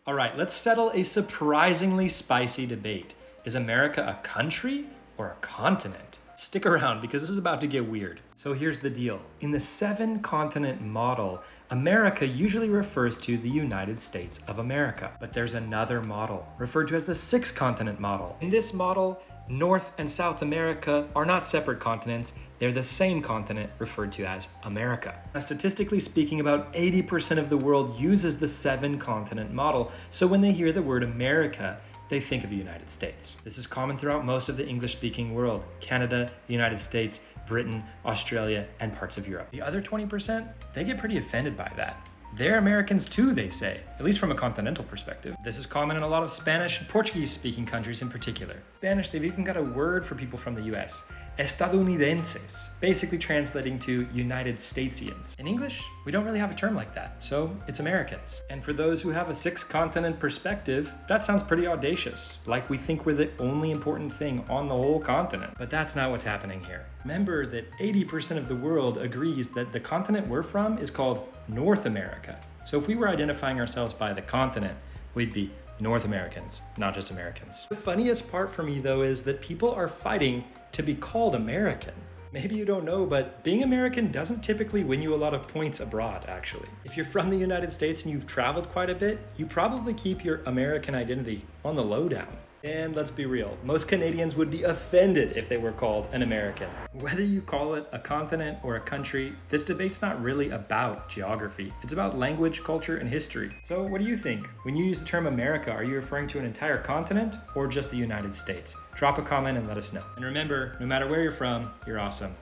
All right, let's settle a surprisingly spicy debate. Is America a country or a continent? Stick around because this is about to get weird. So here's the deal. In the 7-continent model, America usually refers to the United States of America. But there's another model, referred to as the 6-continent model. In this model, North and South America are not separate continents, they're the same continent referred to as America. Now, statistically speaking, about 80% of the world uses the 7-continent model, so when they hear the word America, they think of the United States. This is common throughout most of the English-speaking world: Canada, the United States, Britain, Australia, and parts of Europe. The other 20%, they get pretty offended by that. They're Americans too, they say, at least from a continental perspective. This is common in a lot of Spanish and Portuguese-speaking countries in particular. Spanish, they've even got a word for people from the US, estadounidenses, basically translating to United Statesians. In English, we don't really have a term like that, so it's Americans. And for those who have a 6-continent perspective, that sounds pretty audacious, like we think we're the only important thing on the whole continent. But that's not what's happening here. Remember that 80% of the world agrees that the continent we're from is called North America. So if we were identifying ourselves by the continent, we'd be North Americans, not just Americans. The funniest part for me, though, is that people are fighting to be called American. Maybe you don't know, but being American doesn't typically win you a lot of points abroad, actually. If you're from the United States and you've traveled quite a bit, you probably keep your American identity on the lowdown. And let's be real, most Canadians would be offended if they were called an American. Whether you call it a continent or a country, this debate's not really about geography. It's about language, culture, and history. So what do you think? When you use the term America, are you referring to an entire continent or just the United States? Drop a comment and let us know. And remember, no matter where you're from, you're awesome.